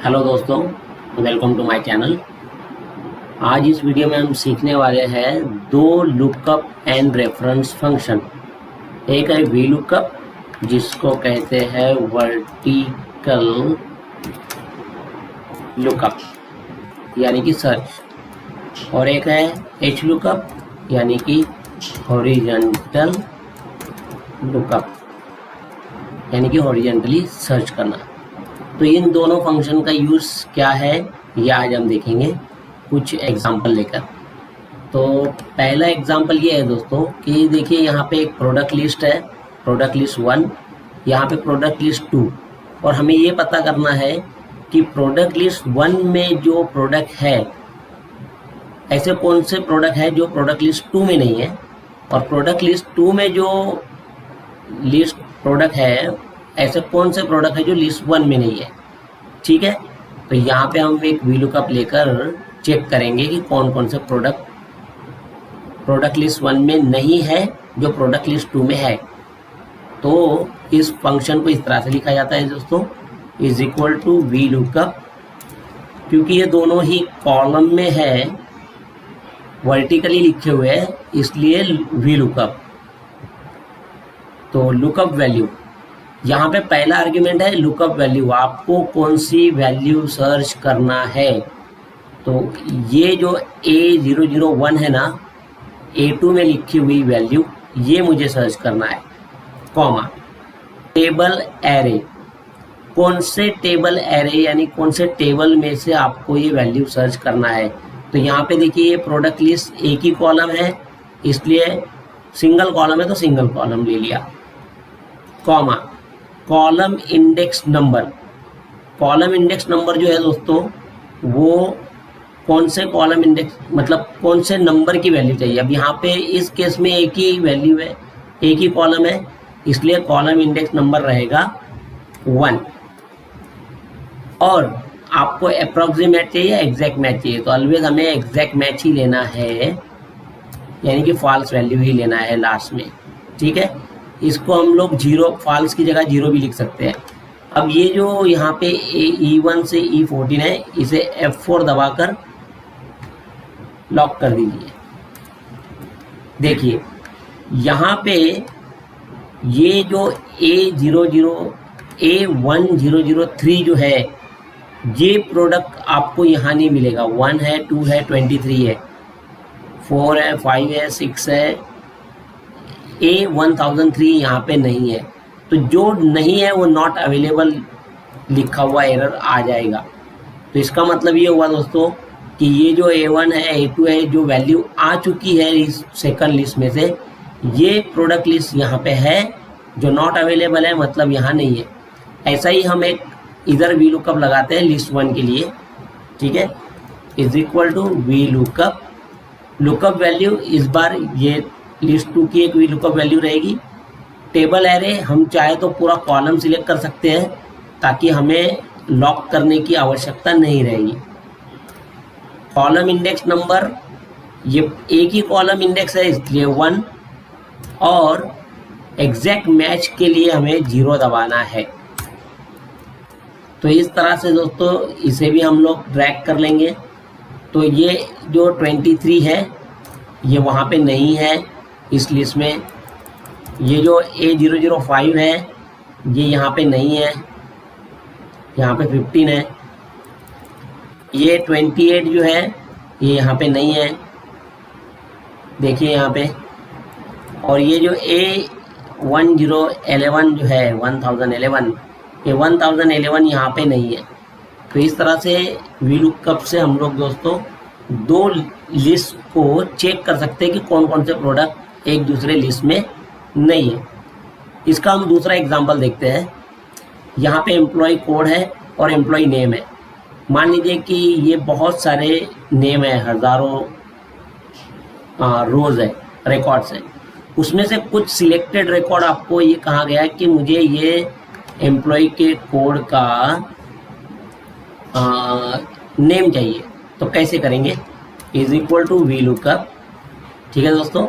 Hello दोस्तों, welcome to my channel. आज इस वीडियो में हम सीखने वाले हैं दो लुकअप एंड रेफरेंस फंक्शन। एक है वी लुकअप जिसको कहते हैं वर्टिकल लुकअप यानी कि सर्च, और एक है एच लुकअप यानी कि हॉरिजॉन्टल लुकअप यानी कि हॉरिजॉन्टली सर्च करना। तो इन दोनों फंक्शन का यूज़ क्या है ये आज हम देखेंगे कुछ एग्जांपल लेकर। तो पहला एग्जांपल ये है दोस्तों कि देखिए यहाँ पे एक प्रोडक्ट लिस्ट है, प्रोडक्ट लिस्ट 1, यहाँ पे प्रोडक्ट लिस्ट 2, और हमें ये पता करना है कि प्रोडक्ट लिस्ट 1 में जो प्रोडक्ट है ऐसे कौन से प्रोडक्ट है जो प्रोडक्ट लिस्ट 2 में नहीं है, और प्रोडक्ट लिस्ट 2 में जो लिस्ट प्रोडक्ट है ऐसे कौन से प्रोडक्ट है जो लिस्ट 1 में नहीं है। ठीक है, तो यहाँ पे हम एक वी लुकअप लेकर चेक करेंगे कि कौन कौन से प्रोडक्ट लिस्ट 1 में नहीं है जो प्रोडक्ट लिस्ट 2 में है। तो इस फंक्शन को इस तरह से लिखा जाता है दोस्तों, is equal to V lookup. क्योंकि ये दोनों ही कॉलम में है, वर्टिकली लिखे हुए हैं, इसलिए वी लुकअप। तो लुकअप वैल्यू, यहाँ पे पहला आर्ग्यूमेंट है लुकअप वैल्यू, आपको कौन सी वैल्यू सर्च करना है। तो ये जो A001 है ना, A2 में लिखी हुई वैल्यू, ये मुझे सर्च करना है, कॉमा टेबल एरे, कौन से टेबल एरे यानी कौन से टेबल में से आपको ये वैल्यू सर्च करना है। तो यहाँ पे देखिए ये प्रोडक्ट लिस्ट एक ही कॉलम है, इसलिए सिंगल कॉलम है तो सिंगल कॉलम ले लिया, comma column index number. Column index number जो है दोस्तों वो कौन से कॉलम इंडेक्स मतलब कौन से नंबर की वैल्यू चाहिए। अब यहाँ पे इस केस में एक ही वैल्यू है, एक ही कॉलम है, इसलिए कॉलम इंडेक्स नंबर रहेगा 1। और आपको अप्रॉक्सीमेट चाहिए, एग्जैक्ट मैच चाहिए, तो ऑलवेज हमें एग्जैक्ट मैच ही लेना है, यानी कि फॉल्स वैल्यू ही लेना है लास्ट में। ठीक है, इसको हम लोग जीरो, फॉल्स की जगह जीरो भी लिख सकते हैं। अब ये जो यहाँ पे E1 से E14 है, इसे F4 दबाकर लॉक कर दीजिए। देखिए यहाँ पे ये जो A1003 जो है, ये प्रोडक्ट आपको यहाँ नहीं मिलेगा। 1 है, 2 है, 23 है, 4 है, 5 है, 6 है, A1003 यहाँ पे नहीं है। तो जो नहीं है वो नॉट अवेलेबल लिखा हुआ एरर आ जाएगा। तो इसका मतलब ये हुआ दोस्तों कि ये जो A1 है, A2 है, जो वैल्यू आ चुकी है इस सेकंड लिस्ट में से, ये प्रोडक्ट लिस्ट यहाँ पे है जो नॉट अवेलेबल है, मतलब यहाँ नहीं है। ऐसा ही हम एक इधर वी लुकअप लगाते हैं लिस्ट 1 के लिए। ठीक है, is equal to V lookup, lookup value इस बार ये लिस्ट 2 की एक वी लुकअप वैल्यू रहेगी। टेबल एरे हम चाहे तो पूरा कॉलम सिलेक्ट कर सकते हैं ताकि हमें लॉक करने की आवश्यकता नहीं रहेगी। कॉलम इंडेक्स नंबर, ये एक ही कॉलम इंडेक्स है इसलिए 1, और एग्जैक्ट मैच के लिए हमें 0 दबाना है। तो इस तरह से दोस्तों इसे भी हम लोग ड्रैग कर लेंगे। तो ये जो 23 है ये वहाँ पे नहीं है इस लिस्ट में। ये जो A005 है ये यहाँ पे नहीं है, यहाँ पे 15 है। ये 28 जो है ये यहाँ पे नहीं है, देखिए यहाँ पे। और ये जो A1011 जो है 1011, ये 1011 यहाँ पे नहीं है। तो इस तरह से वी लुकअप से हम लोग दोस्तों दो लिस्ट को चेक कर सकते हैं कि कौन कौन से प्रोडक्ट एक दूसरे लिस्ट में नहीं है। इसका हम दूसरा एग्जांपल देखते हैं। यहाँ पे एम्प्लॉय कोड है और एम्प्लॉय नेम है। मान लीजिए कि ये बहुत सारे नेम है, हज़ारों रोज़ है, रिकॉर्ड्स है, उसमें से कुछ सिलेक्टेड रिकॉर्ड आपको ये कहा गया है कि मुझे ये एम्प्लॉय के कोड का नेम चाहिए। तो कैसे करेंगे, is equal to V lookup. ठीक है दोस्तों,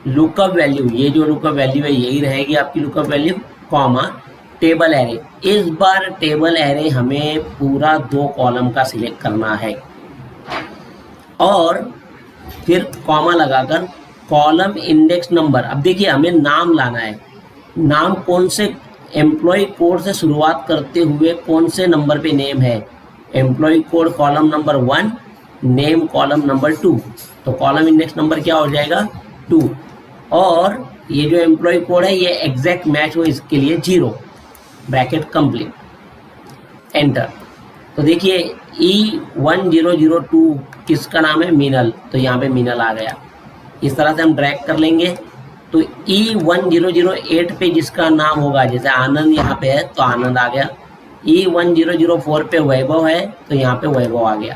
लुकअप वैल्यू, ये जो लुकअप वैल्यू है यही रहेगी आपकी lookup value, comma table array. इस बार टेबल एरे हमें पूरा 2 कॉलम का सिलेक्ट करना है और फिर कॉमा लगाकर कॉलम इंडेक्स नंबर। अब देखिए हमें नाम लाना है, नाम कौन से एम्प्लॉय कोड से शुरुआत करते हुए कौन से नंबर पे नेम है। Employee code column number 1, name column number 2, तो कॉलम इंडेक्स नंबर क्या हो जाएगा 2। और ये जो एम्प्लॉय कोड है ये एग्जैक्ट मैच हो इसके लिए 0, ब्रैकेट कंप्लीट, एंटर। तो देखिए E1002 किसका नाम है, मीनल, तो यहाँ पे मीनल आ गया। इस तरह से हम ड्रैग कर लेंगे तो E1008 पे जिसका नाम होगा, जैसे आनंद यहाँ पे है तो आनंद आ गया। E1004 पे वैभव है तो यहाँ पे वैभव आ गया।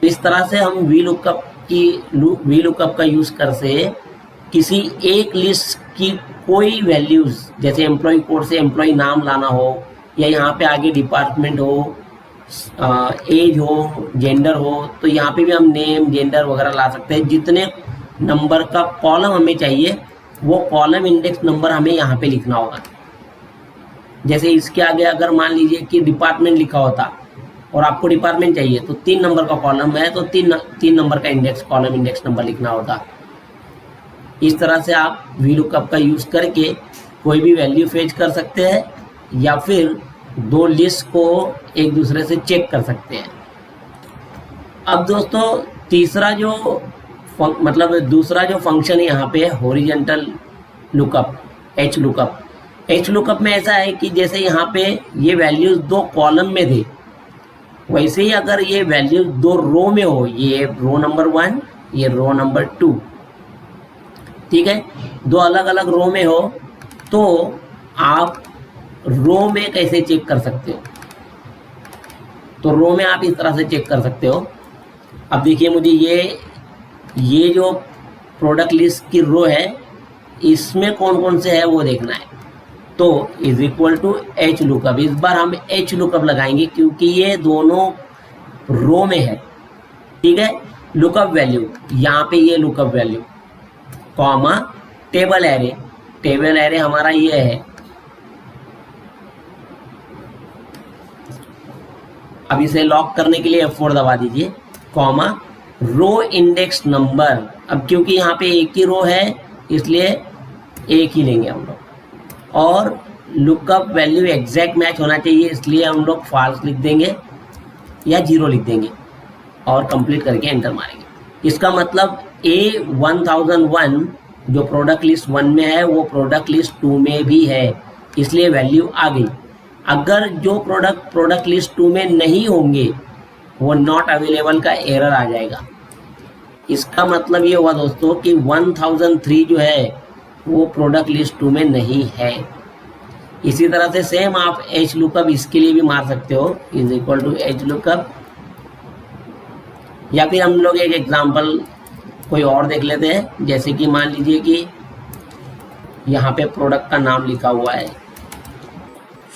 तो इस तरह से हम वी लुकअप का यूज़ कर से किसी एक लिस्ट की कोई वैल्यूज़, जैसे एम्प्लॉय कोड से एम्प्लॉय नाम लाना हो या यहाँ पे आगे डिपार्टमेंट हो, एज हो, जेंडर हो, तो यहाँ पे भी हम नेम जेंडर वगैरह ला सकते हैं। जितने नंबर का कॉलम हमें चाहिए वो कॉलम इंडेक्स नंबर हमें यहाँ पे लिखना होगा। जैसे इसके आगे अगर मान लीजिए कि डिपार्टमेंट लिखा होता और आपको डिपार्टमेंट चाहिए तो 3 नंबर का कॉलम है तो 3 नंबर का इंडेक्स कॉलम इंडेक्स नंबर लिखना होता। इस तरह से आप वी लुकअप का यूज़ करके कोई भी वैल्यू फेच कर सकते हैं या फिर 2 लिस्ट को एक दूसरे से चेक कर सकते हैं। अब दोस्तों दूसरा जो फंक्शन यहाँ पे है horizontal lookup, H lookup. H lookup में ऐसा है कि जैसे यहाँ पे ये वैल्यूज़ 2 कॉलम में थे, वैसे ही अगर ये वैल्यूज़ 2 रो में हो, ये रो नंबर 1, ये रो नंबर 2, ठीक है, 2 अलग अलग रो में हो, तो आप रो में कैसे चेक कर सकते हो, तो रो में आप इस तरह से चेक कर सकते हो। अब देखिए मुझे ये जो प्रोडक्ट लिस्ट की रो है इसमें कौन कौन से है वो देखना है, तो is equal to H lookup. इस बार हम एच लुकअप लगाएंगे क्योंकि ये दोनों रो में है, ठीक है। लुकअप वैल्यू, यहाँ पे ये lookup value comma table array, table array हमारा ये है। अब इसे लॉक करने के लिए F4 दबा दीजिए, कॉमा रो इंडेक्स नंबर। अब क्योंकि यहाँ पे एक ही रो है इसलिए एक ही लेंगे हम लोग, और लुकअप वैल्यू एग्जैक्ट मैच होना चाहिए इसलिए हम लोग फॉल्स लिख देंगे या 0 लिख देंगे और कंप्लीट करके एंटर मारेंगे। इसका मतलब A1001 जो प्रोडक्ट लिस्ट 1 में है वो प्रोडक्ट लिस्ट 2 में भी है, इसलिए वैल्यू आ गई। अगर जो प्रोडक्ट लिस्ट 2 में नहीं होंगे वो नॉट अवेलेबल का एरर आ जाएगा। इसका मतलब ये हुआ दोस्तों कि 1003 जो है वो प्रोडक्ट लिस्ट 2 में नहीं है। इसी तरह से सेम आप एच लुकअप इसके लिए भी मार सकते हो, is equal to H lookup. या फिर हम लोग एक एग्जांपल कोई और देख लेते हैं, जैसे कि मान लीजिए कि यहाँ पे प्रोडक्ट का नाम लिखा हुआ है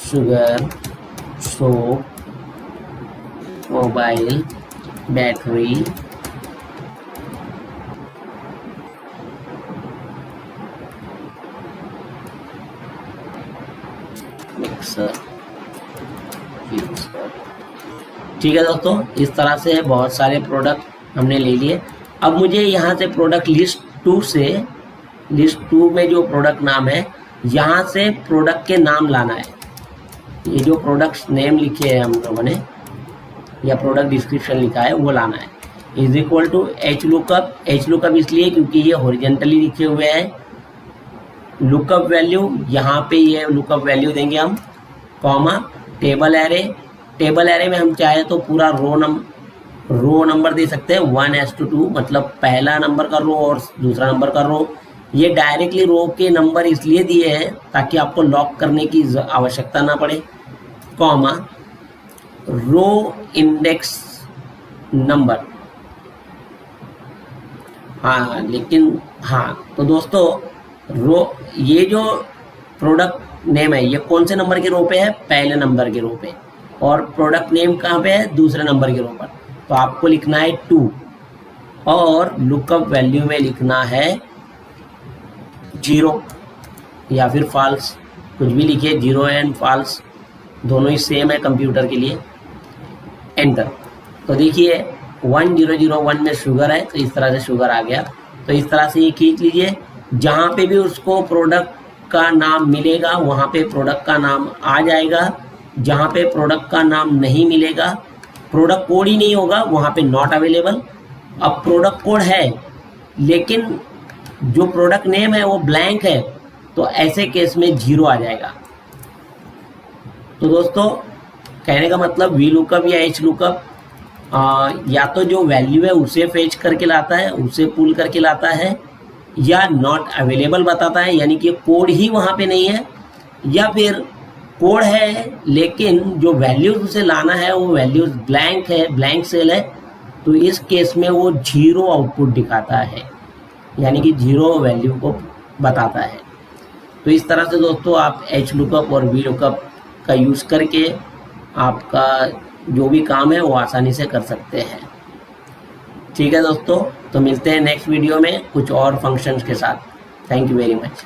sugar, soap, mobile, battery, mixer, ठीक है दोस्तों। इस तरह से बहुत सारे प्रोडक्ट हमने ले लिए। अब मुझे यहाँ से प्रोडक्ट लिस्ट 2 से, लिस्ट 2 में जो प्रोडक्ट नाम है यहाँ से प्रोडक्ट के नाम लाना है। ये जो प्रोडक्ट नेम लिखे हैं हम लोगों ने या प्रोडक्ट डिस्क्रिप्शन लिखा है वो लाना है। Is equal to H lookup, H lookup इसलिए क्योंकि ये हॉरिजॉन्टली लिखे हुए हैं। लुकअप वैल्यू यहाँ पे ये लुकअप वैल्यू देंगे हम, comma table array. Table array में हम चाहे तो पूरा रो नंबर दे सकते हैं 1:2, मतलब पहला नंबर का रो और दूसरा नंबर का रो। ये डायरेक्टली रो के नंबर इसलिए दिए हैं ताकि आपको लॉक करने की आवश्यकता ना पड़े, कॉमा रो इंडेक्स नंबर। हाँ लेकिन हाँ तो दोस्तों ये जो प्रोडक्ट नेम है ये कौन से नंबर के रो पे है, पहले नंबर के रो पे, और प्रोडक्ट नेम कहाँ पे है, दूसरे नंबर के रो पर। तो आपको लिखना है 2 और लुकअप वैल्यू में लिखना है 0 या फिर फॉल्स, कुछ भी लिखिए, 0 एंड फॉल्स दोनों ही सेम है कंप्यूटर के लिए, एंटर। तो देखिए 1001 में शुगर है, तो इस तरह से शुगर आ गया। तो इस तरह से ये खींच लीजिए, जहाँ पे भी उसको प्रोडक्ट का नाम मिलेगा वहाँ पे प्रोडक्ट का नाम आ जाएगा, जहाँ पे प्रोडक्ट का नाम नहीं मिलेगा, प्रोडक्ट कोड ही नहीं होगा, वहाँ पे नॉट अवेलेबल। अब प्रोडक्ट कोड है लेकिन जो प्रोडक्ट नेम है वो ब्लैंक है, तो ऐसे केस में 0 आ जाएगा। तो दोस्तों कहने का मतलब वी लुकअप या एच लुकअप या तो जो वैल्यू है उसे फेच करके लाता है, उसे पुल करके लाता है, या नॉट अवेलेबल बताता है, यानी कि कोड ही वहाँ पे नहीं है, या फिर कोड है लेकिन जो वैल्यूज उसे लाना है वो वैल्यूज ब्लैंक है, ब्लैंक सेल है, तो इस केस में वो 0 आउटपुट दिखाता है, यानी कि 0 वैल्यू को बताता है। तो इस तरह से दोस्तों आप एच लुकअप और वी लुकअप का यूज़ करके आपका जो भी काम है वो आसानी से कर सकते हैं। ठीक है दोस्तों, तो मिलते हैं नेक्स्ट वीडियो में कुछ और फंक्शंस के साथ। Thank you very much.